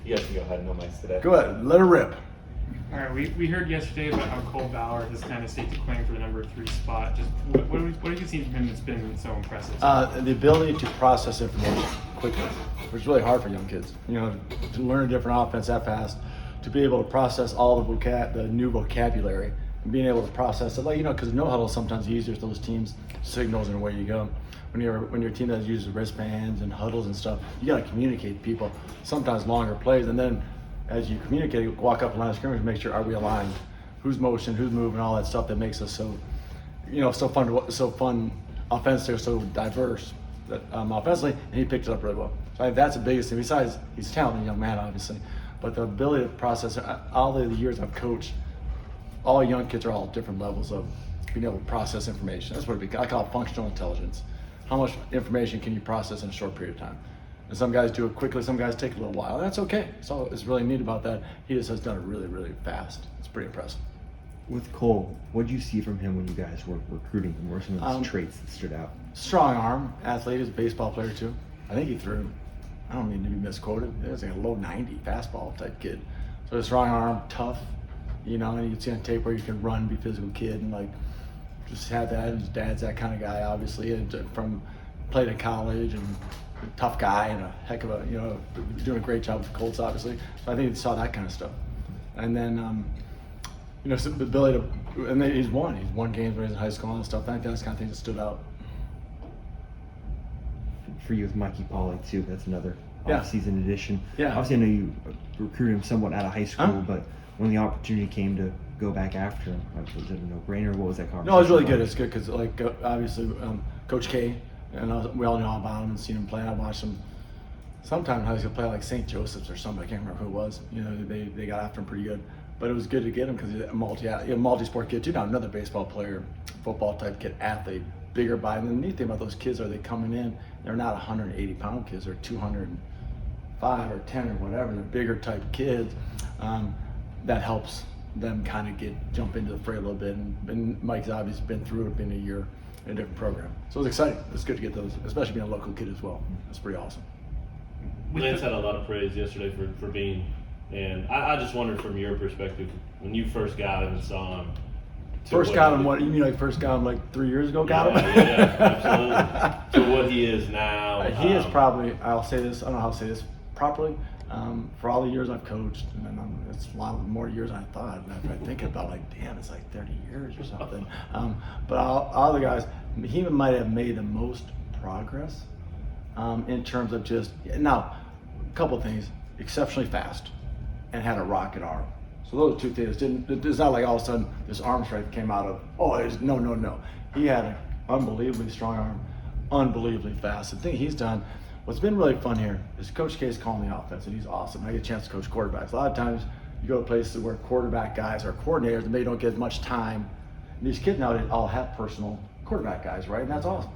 You guys can go ahead, no mics today. Go ahead, let her rip. All right, we heard yesterday about how Cole Bauer has kind of staked a claim for the number 3 spot. Just what have you seen from him that's been so impressive? The ability to process information quickly, which is really hard for young kids. You know, to learn a different offense that fast, to be able to process all the new vocabulary, and being able to process it, like, you know, because no huddle is sometimes easier to those teams signals and away you go. When your team that uses wristbands and huddles and stuff, you got to communicate to people. Sometimes longer plays, and then as you communicate, walk up the line of scrimmage, make sure are we aligned, who's motion, who's moving, all that stuff that makes us so, you know, so fun offensively, so diverse offensively, and he picked it up really well. So I think that's the biggest thing. Besides, he's a talented young man, obviously, but the ability to process. All the years I've coached, all young kids are all different levels of being able to process information. That's what I call it functional intelligence. How much information can you process in a short period of time? And some guys do it quickly, some guys take a little while. That's okay. So it's really neat about that. He just has done it really, really fast. It's pretty impressive. With Cole, what did you see from him when you guys were recruiting him? What were some of his traits that stood out? Strong arm, athlete, he's a baseball player too. I think he threw, I don't mean to be misquoted, it was like a low 90 fastball type kid. So a strong arm, tough, you know, and you can see on tape where you can run, be a physical kid, and like just have that. His dad's that kind of guy, obviously, and played in college and a tough guy and a heck of a, you know, doing a great job with the Colts, obviously. So I think he saw that kind of stuff. And then, you know, the ability to, and then he's won games when he was in high school and stuff. I think that's the kind of thing that stood out. For you with Mikey Pollock too, that's another Yeah. off-season addition. Yeah. Obviously, I know you recruited him somewhat out of high school, but when the opportunity came to go back after him, was it a no-brainer? What was that conversation? No, it was really like? good. It's good because, like, obviously, Coach K, and we all know about him and seen him play. I watched him sometime in high school play like St. Joseph's or something. I can't remember who it was. You know, they got after him pretty good. But it was good to get him because he's a multi-sport kid too. Now another baseball player, football type kid, athlete, bigger body. And the neat thing about those kids are they coming in, they're not 180-pound kids. They're 205 or 10 or whatever. They're bigger type kids. That helps them kind of jump into the fray a little bit. And Mike's obviously been through it, been a year in a different program. So it was exciting. It's good to get those, especially being a local kid as well. That's pretty awesome. Lance had a lot of praise yesterday for being, and I just wondered from your perspective, when you first got him and saw him. First got him, what, you mean like first got him like 3 years ago, got him? Yeah, absolutely. So what he is now. He is probably, I'll say this, I don't know how to say this properly, for all the years I've coached, and then it's a lot more years than I thought. And if I think about like, damn, it's like 30 years or something. But all the guys, he might have made the most progress in terms of just, now, a couple things, exceptionally fast and had a rocket arm. So those two things it's not like all of a sudden this arm strength came out of, no. He had an unbelievably strong arm, unbelievably fast. The thing he's done, what's been really fun here is Coach K's calling the offense, and he's awesome. I get a chance to coach quarterbacks. A lot of times you go to places where quarterback guys are coordinators and they don't get as much time. And these kids nowadays all have personal quarterback guys, right? And that's awesome.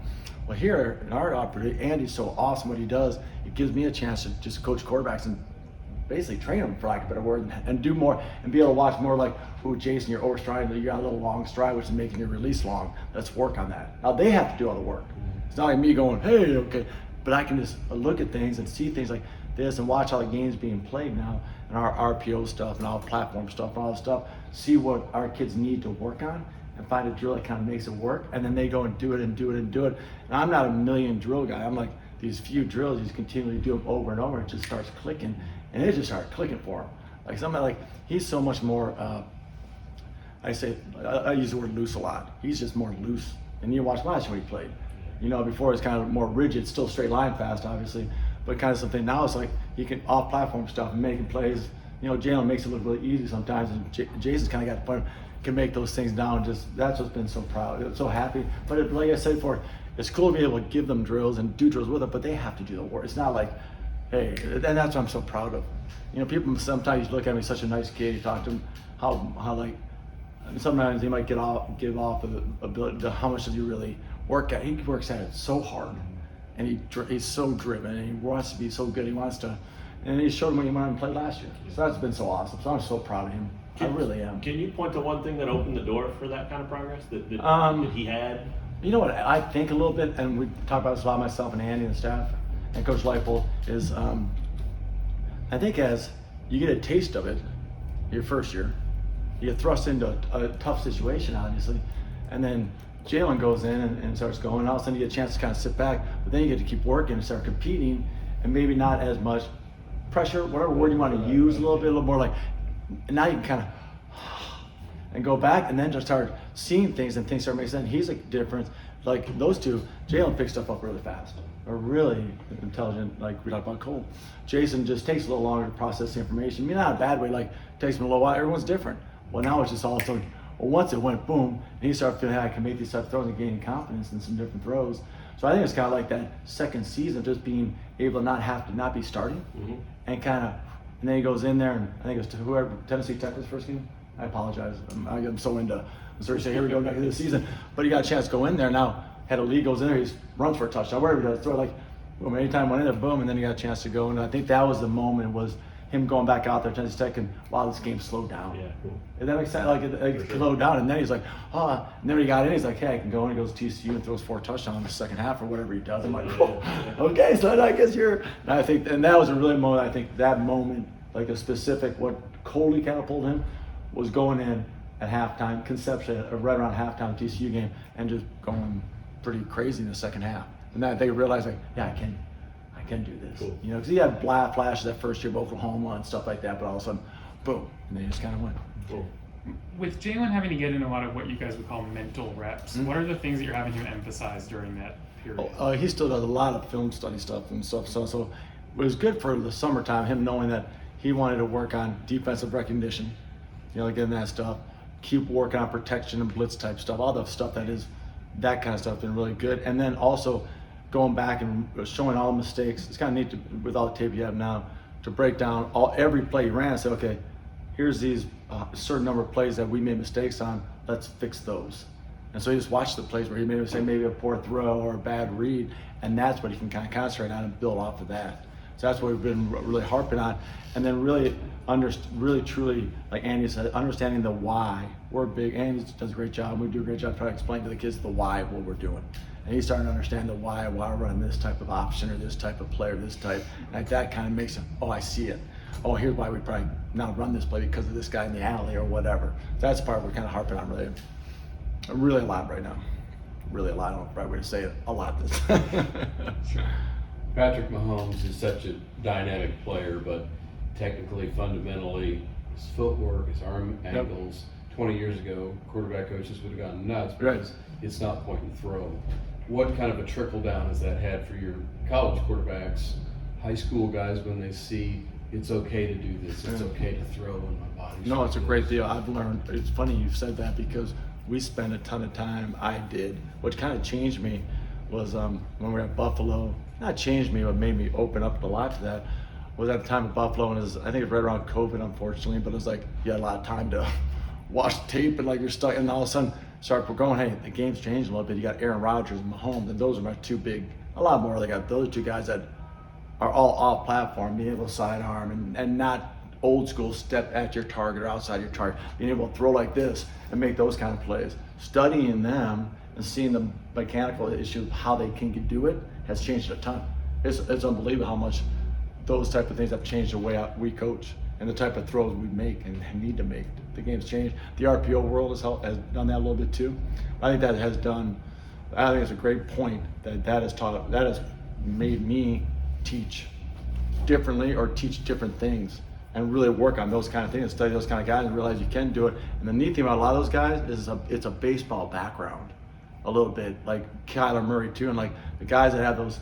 Well, here in our opportunity, Andy's so awesome what he does, it gives me a chance to just coach quarterbacks and basically train them, for lack of a better word, and do more and be able to watch more like, ooh, Jason, you're overstriding, you got a little long stride, which is making your release long. Let's work on that. Now they have to do all the work. It's not like me going, hey, okay, but I can just look at things and see things like this and watch how the game's being played now and our RPO stuff and our platform stuff and all that stuff, see what our kids need to work on and find a drill that kind of makes it work, and then they go and do it and do it and do it. And I'm not a million drill guy. I'm like, these few drills, you just continually do them over and over, it just starts clicking. And it just started clicking for him. Like somebody like, he's so much more, I use the word loose a lot. He's just more loose. And you watch last year when he played. You know, before it's kind of more rigid, still straight line fast, obviously, but kind of something now it's like he can off-platform stuff and making plays. You know, Jalen makes it look really easy sometimes, and Jason's kind of got fun, can make those things down. Just that's what's been so proud, so happy. But it, like I said before, it's cool to be able to give them drills and do drills with them, but they have to do the work. It's not like, hey, and that's what I'm so proud of. You know, people sometimes look at me, such a nice kid. You talk to him, how like, sometimes he might give off of the ability to how much does he really work at. He works at it so hard, and he's so driven, and he wants to be so good. He wants to, and he showed him when he went out and played last year. So that's been so awesome. So I'm so proud of him. I really am. Can you point to one thing that opened the door for that kind of progress that he had? You know what I think a little bit, and we talk about this a lot, myself and Andy and the staff and Coach Leipold, is I think as you get a taste of it, your first year, you get thrust into a tough situation, obviously, and then Jalen goes in and starts going. All of a sudden, you get a chance to kind of sit back, but then you get to keep working and start competing, and maybe not as much pressure, whatever word you want to use, a little more like. And now you can kind of and go back, and then just start seeing things, and things start making sense. He's a difference. Like those two, Jalen picks stuff up really fast, or really intelligent. Like we talked about Cole. Jason just takes a little longer to process the information. I mean, not a bad way. Like takes him a little while. Everyone's different. Well, now it's just all of a sudden. Well, once it went boom, and he started feeling like I can make these type of throws and gaining confidence in some different throws. So I think it's kind of like that second season, just being able to not be starting, and kind of, and then he goes in there, and I think it was to whoever Tennessee Tech was first game. I apologize. I'm so into Missouri State. Here we go back to the season, but he got a chance to go in there. Now had a lead, goes in there, he runs for a touchdown. Wherever he does, throw like boom. Anytime went in there, boom, and then he got a chance to go. And I think that was the moment. Was him going back out there, Tennessee Tech, and wow, this game slowed down. Yeah, cool. And that makes sense. Like it slowed down, and then he's like, and then when he got in, he's like, hey, I can go. And he goes to TCU and throws 4 touchdowns in the second half or whatever he does. I'm like, oh, okay, so I guess you're. And I think, and that was a really moment. I think that moment, like a specific, what Coley catapulted him, was going in at halftime, conceptually, right around halftime TCU game, and just going pretty crazy in the second half. And then they realized, like, yeah, I can do this. Cool. You know, because he had flashes that first year of Oklahoma and stuff like that, but all of a sudden, boom, and they just kind of went. Cool. With Jalen having to get in a lot of what you guys would call mental reps, Mm-hmm. what are the things that you're having him emphasize during that period? He still does a lot of film study stuff and stuff. So it was good for the summertime, him knowing that he wanted to work on defensive recognition, you know, getting that stuff, keep working on protection and blitz type stuff, all the stuff that kind of stuff been really good. And then also going back and showing all the mistakes. It's kind of neat to, with all the tape you have now, to break down every play you ran and say, okay, here's these certain number of plays that we made mistakes on, let's fix those. And so you just watch the plays where he made, say, maybe a poor throw or a bad read, and that's what he can kind of concentrate on and build off of that. So that's what we've been really harping on. And then really truly, like Andy said, understanding the why. We're big. Andy does a great job, and we do a great job trying to explain to the kids the why of what we're doing. And he's starting to understand the why we're running this type of option or this type of play or this type. And that kind of makes him, oh, I see it. Oh, here's why we probably now run this play because of this guy in the alley or whatever. That's the part we're kind of harping on really a lot right now. Really a lot. I don't know the right way to say it. A lot. Sure. Patrick Mahomes is such a dynamic player, but technically, fundamentally, his footwork, his arm angles. 20 years ago, quarterback coaches would have gone nuts because it's not point and throw. What kind of a trickle down has that had for your college quarterbacks, high school guys, when they see it's okay to do this, it's okay to throw in my body? No, it's a great deal. I've learned. It's funny you've said that because we spent a ton of time. I did. What kind of changed me was when we were at Buffalo. Not changed me, but made me open up a lot to that. Was at the time at Buffalo, and I think it was right around COVID, unfortunately. But it was like you had a lot of time to watch tape, and like you're stuck, and all of a sudden we're going, hey, the game's changed a little bit. You got Aaron Rodgers and Mahomes, and those are my two big. A lot more. They got those two guys that are all off platform, being able to sidearm and not old school step at your target or outside your target, being able to throw like this and make those kind of plays. Studying them and seeing the mechanical issue of how they can do it has changed a ton. It's unbelievable how much those type of things have changed the way we coach and the type of throws we make and need to make. The game's changed. The RPO world has done that a little bit too. I think that has done. I think it's a great point that has taught. That has made me teach differently or teach different things and really work on those kind of things and study those kind of guys and realize you can do it. And the neat thing about a lot of those guys is it's a baseball background a little bit, like Kyler Murray too, and like the guys that have those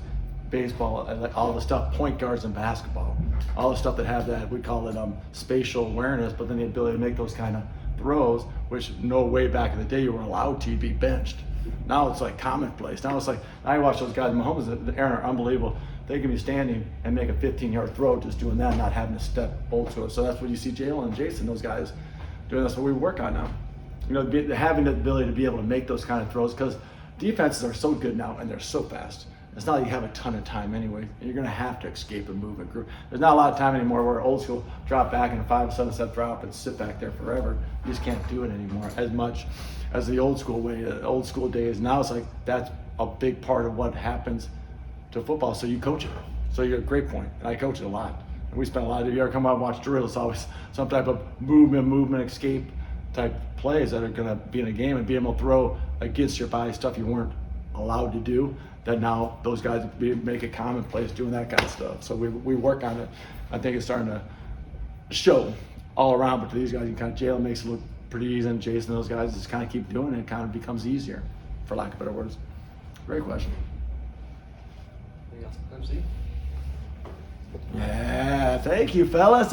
baseball, like all the stuff, point guards in basketball, all the stuff that have that, we call it spatial awareness, but then the ability to make those kind of throws, which no way back in the day you were allowed to be benched. Now it's like commonplace. Now it's like, I watch those guys, Mahomes and Aaron are unbelievable. They can be standing and make a 15-yard throw just doing that, not having to step old school. So that's what you see Jalen and Jason, those guys doing. That's what we work on now. You know, having the ability to be able to make those kind of throws, because defenses are so good now and they're so fast. It's not like you have a ton of time anyway. You're going to have to escape and move and group. There's not a lot of time anymore where old school drop back in a 5 or 7 step drop and sit back there forever. You just can't do it anymore as much as the old school way, old school days. Now it's like that's a big part of what happens to football. So you coach it. So you're a great point. And I coach it a lot. we spent a lot of the year come out and watch drills. Always some type of movement, escape type plays that are going to be in a game, and be able to throw against your body stuff you weren't allowed to do. That now those guys make it commonplace doing that kind of stuff. So we work on it. I think it's starting to show all around, but to these guys, you kind of Jalen makes it look pretty easy, and Jason, those guys just kind of keep doing it. It kind of becomes easier, for lack of better words. Great question. Anything else, MC? Yeah, thank you, fellas.